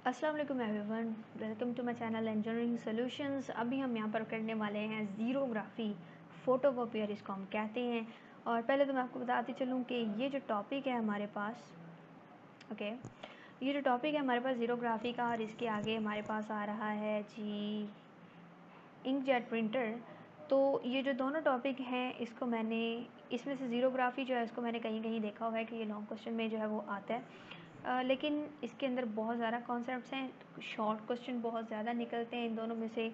अस्सलाम वालेकुम everyone, welcome to my channel engineering solutions. अभी हम यहाँ पर करने वाले हैं ज़ीरोग्राफी फ़ोटोकॉपियर, इसको हम कहते हैं। और पहले तो मैं आपको बताती चलूँ कि ये जो टॉपिक है हमारे पास, ये जो टॉपिक है हमारे पास ज़ीरोग्राफी का, और इसके आगे हमारे पास आ रहा है जी इंकजेट प्रिंटर। तो ये जो दोनों टॉपिक हैं इसको मैंने, इसमें से ज़ीरोग्राफी जो है इसको मैंने कहीं कहीं देखा हुआ है कि ये लॉन्ग क्वेश्चन में जो है वो आता है। लेकिन इसके अंदर बहुत ज़्यादा कॉन्सेप्ट्स हैं, शॉर्ट क्वेश्चन बहुत ज़्यादा निकलते हैं इन दोनों में से,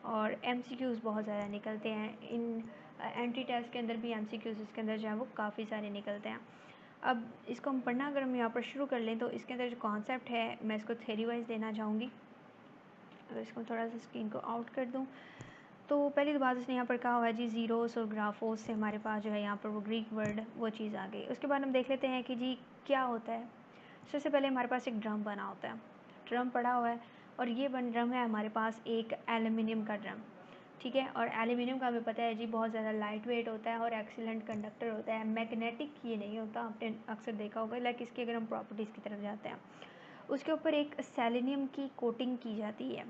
और एमसीक्यूज़ बहुत ज़्यादा निकलते हैं। इन एंट्री टेस्ट के अंदर भी एमसीक्यूज़ इसके अंदर जो है वो काफ़ी सारे निकलते हैं। अब इसको हम पढ़ना अगर हम यहाँ पर शुरू कर लें तो इसके अंदर जो कॉन्सेप्ट है मैं इसको थ्योरी वाइज देना चाहूँगी। अगर इसको थोड़ा सा स्क्रीन को आउट कर दूँ तो पहली तो बात इसने यहाँ पर कहा हुआ है जी ज़ीरोस और ग्राफोस से हमारे पास जो है यहाँ पर वो ग्रीक वर्ड वो चीज़ आ गई। उसके बाद हम देख लेते हैं कि जी क्या होता है। सबसे पहले हमारे पास एक ड्रम बना होता है, ड्रम पड़ा हुआ है, और ये ड्रम है हमारे पास एक एल्युमिनियम का ड्रम, ठीक है। और एल्युमिनियम का हमें पता है जी बहुत ज़्यादा लाइट वेट होता है और एक्सीलेंट कंडक्टर होता है। मैग्नेटिक ये नहीं होता, आपने अक्सर देखा होगा। लाइक इसकी अगर हम प्रॉपर्टीज़ की तरफ जाते हैं, उसके ऊपर एक सेलेनियम की कोटिंग की जाती है।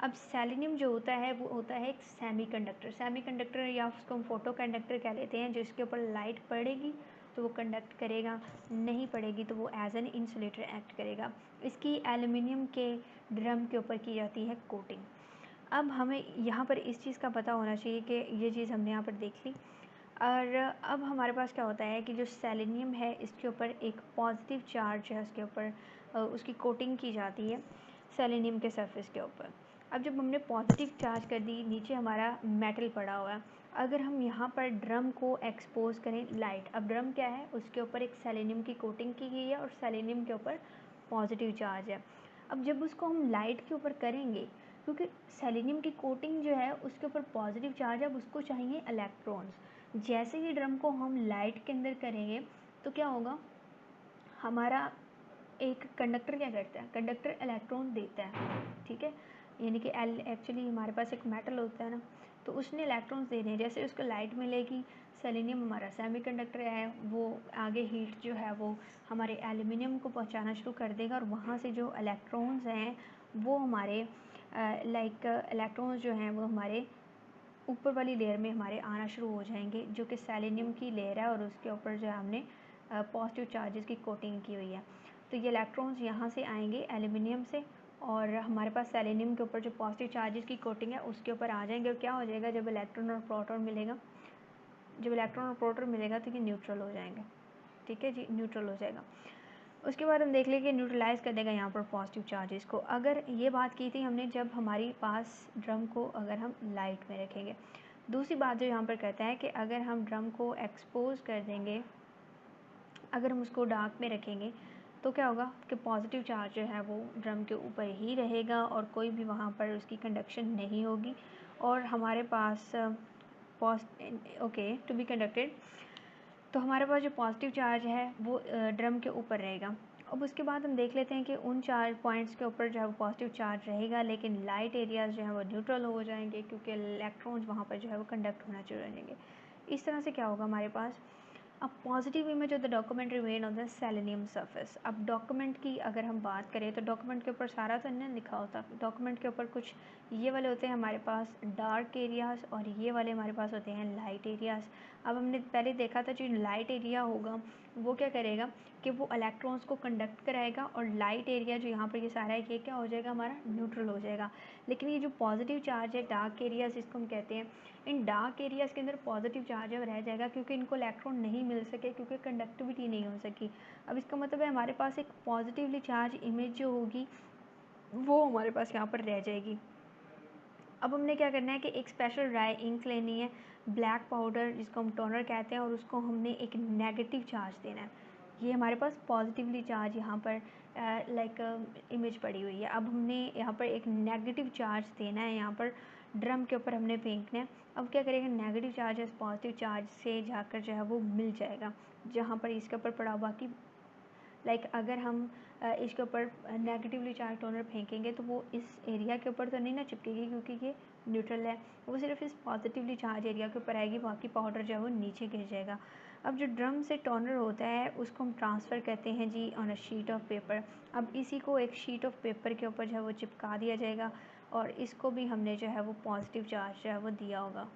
अब सेलेनियम जो होता है वो होता है एक सेमीकंडक्टर या उसको हम फोटो कंडक्टर कह लेते हैं। जिसके ऊपर लाइट पड़ेगी तो वो कंडक्ट करेगा, नहीं पड़ेगी तो वो एज एन इंसुलेटर एक्ट करेगा। इसकी एल्युमिनियम के ड्रम के ऊपर की जाती है कोटिंग। अब हमें यहाँ पर इस चीज़ का पता होना चाहिए कि ये चीज़ हमने यहाँ पर देख ली। और अब हमारे पास क्या होता है कि जो सेलेनियम है इसके ऊपर एक पॉजिटिव चार्ज है, उसके ऊपर उसकी कोटिंग की जाती है सेलेनियम के सरफेस के ऊपर। अब जब हमने पॉजिटिव चार्ज कर दी, नीचे हमारा मेटल पड़ा हुआ है, अगर हम यहाँ पर ड्रम को एक्सपोज करें लाइट, अब ड्रम क्या है, उसके ऊपर एक सेलेनियम की कोटिंग की गई है और सेलेनियम के ऊपर पॉजिटिव चार्ज है। अब जब उसको हम लाइट के ऊपर करेंगे, क्योंकि सेलेनियम की कोटिंग जो है उसके ऊपर पॉजिटिव चार्ज है, अब उसको चाहिए इलेक्ट्रॉन्स। जैसे ही ड्रम को हम लाइट के अंदर करेंगे तो क्या होगा, हमारा एक कंडक्टर क्या करता है, कंडक्टर इलेक्ट्रॉन देता है, ठीक है। यानी कि एक्चुअली हमारे पास एक मेटल होता है ना, तो उसने इलेक्ट्रॉन्स देने हैं। जैसे उसको लाइट मिलेगी, सेलेनियम हमारा सेमीकंडक्टर है, वो आगे हीट जो है वो हमारे एल्युमिनियम को पहुंचाना शुरू कर देगा, और वहाँ से जो इलेक्ट्रॉन्स हैं वो हमारे इलेक्ट्रॉन्स जो हैं वो हमारे ऊपर वाली लेयर में हमारे आना शुरू हो जाएंगे, जो कि सेलेनियम की लेयर है, और उसके ऊपर जो है हमने पॉजिटिव चार्जेस की कोटिंग की हुई है। तो ये इलेक्ट्रॉन्स यहाँ से आएंगे एल्युमिनियम से, और हमारे पास सेलेनियम के ऊपर जो पॉजिटिव चार्जेस की कोटिंग है उसके ऊपर आ जाएंगे। और क्या हो जाएगा, जब इलेक्ट्रॉन और प्रोटॉन मिलेगा, जब इलेक्ट्रॉन और प्रोटॉन मिलेगा तो ये न्यूट्रल हो जाएंगे, ठीक है जी, न्यूट्रल हो जाएगा। उसके बाद हम देख लें कि न्यूट्रलाइज कर देगा यहाँ पर पॉजिटिव चार्जेस को। अगर ये बात की थी हमने जब हमारी पास ड्रम को अगर हम लाइट में रखेंगे। दूसरी बात जो यहाँ पर कहता है कि अगर हम ड्रम को एक्सपोज कर देंगे, अगर हम उसको डार्क में रखेंगे तो क्या होगा कि पॉजिटिव चार्ज जो है वो ड्रम के ऊपर ही रहेगा और कोई भी वहाँ पर उसकी कंडक्शन नहीं होगी, और हमारे पास ओके टू बी कंडक्टेड, तो हमारे पास जो पॉजिटिव चार्ज है वो ड्रम के ऊपर रहेगा। अब उसके बाद हम देख लेते हैं कि उन 4 पॉइंट्स के ऊपर जो है वो पॉजिटिव चार्ज रहेगा, लेकिन लाइट एरियाज़ जो है वो न्यूट्रल हो जाएंगे, क्योंकि इलेक्ट्रॉन्स वहाँ पर जो है वो कंडक्ट होना शुरू हो जाएंगे। इस तरह से क्या होगा हमारे पास, अब positive image of the document remain on the selenium surface. अब डॉक्यूमेंट की अगर हम बात करें तो डॉक्यूमेंट के ऊपर सारा तो नहीं लिखा होता, डॉक्यूमेंट के ऊपर कुछ ये वाले होते हैं हमारे पास डार्क एरियाज़, और ये वाले हमारे पास होते हैं लाइट एरियाज़। अब हमने पहले देखा था जो लाइट एरिया होगा वो क्या करेगा कि वो इलेक्ट्रॉन्स को कंडक्ट कराएगा, और लाइट एरिया जो यहाँ पर ये सारा है ये क्या हो जाएगा, हमारा न्यूट्रल हो जाएगा। लेकिन ये जो पॉजिटिव चार्ज है, डार्क एरियाज इसको हम कहते हैं, इन डार्क एरियाज़ के अंदर पॉजिटिव चार्ज है रह जाएगा, क्योंकि इनको इलेक्ट्रॉन नहीं मिल सके, क्योंकि कंडक्टिविटी नहीं हो सकी। अब इसका मतलब है हमारे पास एक पॉजिटिवली चार्ज इमेज जो होगी वो हमारे पास यहाँ पर रह जाएगी। अब हमने क्या करना है कि एक स्पेशल ड्राई इंक लेनी है, ब्लैक पाउडर जिसको हम टोनर कहते हैं, और उसको हमने एक नेगेटिव चार्ज देना है। ये हमारे पास पॉजिटिवली चार्ज यहाँ पर इमेज पड़ी हुई है। अब हमने यहाँ पर एक नेगेटिव चार्ज देना है, यहाँ पर ड्रम के ऊपर हमने फेंकना है। अब क्या करेगा, नेगेटिव चार्ज पॉजिटिव चार्ज से जाकर जो है वो मिल जाएगा जहाँ पर इसके ऊपर पड़ा। बाकी अगर हम इसके ऊपर नेगेटिवली चार्ज टोनर फेंकेंगे तो वो इस एरिया के ऊपर तो नहीं ना चिपकेगी, क्योंकि ये न्यूट्रल है, वो सिर्फ इस पॉजिटिवली चार्ज एरिया के ऊपर आएगी, बाकी पाउडर जो है वो नीचे गिर जाएगा। अब जो ड्रम से टोनर होता है उसको हम ट्रांसफ़र करते हैं जी on a sheet of paper. अब इसी को एक शीट ऑफ पेपर के ऊपर जो है वो चिपका दिया जाएगा और इसको भी हमने जो है वो पॉजिटिव चार्ज जो है वो दिया होगा,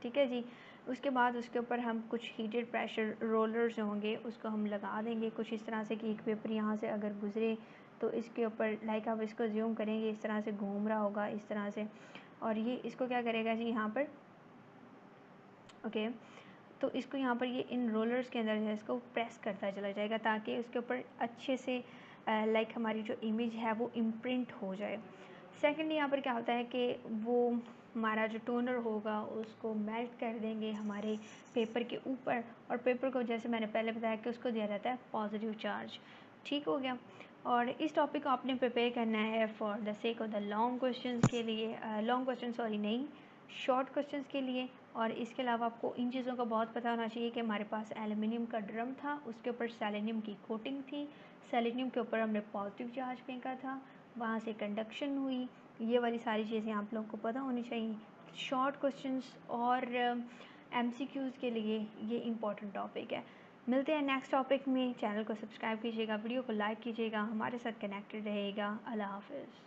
ठीक है जी। उसके बाद उसके ऊपर हम कुछ हीटेड प्रेशर रोलर्स होंगे उसको हम लगा देंगे कुछ इस तरह से कि एक पेपर यहाँ से अगर गुजरे तो इसके ऊपर लाइक आप इसको ज़ूम करेंगे इस तरह से घूम रहा होगा इस तरह से, और ये इसको क्या करेगा जी यहाँ पर, ओके, तो इसको यहाँ पर ये इन रोलर्स के अंदर जो है इसको प्रेस करता चला जाएगा ताकि उसके ऊपर अच्छे से लाइक हमारी जो इमेज है वो इम्प्रिंट हो जाए। सेकेंडली यहाँ पर क्या होता है कि वो हमारा जो टोनर होगा उसको मेल्ट कर देंगे हमारे पेपर के ऊपर, और पेपर को जैसे मैंने पहले बताया कि उसको दिया जाता है पॉजिटिव चार्ज। ठीक हो गया। और इस टॉपिक को आपने प्रिपेयर करना है for the sake of the long question के लिए, लॉन्ग क्वेश्चन सॉरी नहीं, शॉर्ट क्वेश्चंस के लिए। और इसके अलावा आपको इन चीज़ों का बहुत पता होना चाहिए कि हमारे पास एल्युमिनियम का ड्रम था, उसके ऊपर सेलेनियम की कोटिंग थी, सेलेनियम के ऊपर हमने पॉजिटिव चार्ज फेंका था, वहाँ से कंडक्शन हुई। ये वाली सारी चीज़ें आप लोगों को पता होनी चाहिए। शॉर्ट क्वेश्चंस और एमसीक्यूज़ के लिए ये इंपॉर्टेंट टॉपिक है। मिलते हैं नेक्स्ट टॉपिक में। चैनल को सब्सक्राइब कीजिएगा, वीडियो को लाइक कीजिएगा, हमारे साथ कनेक्टेड रहेगा। अल्लाह हाफ़िज़।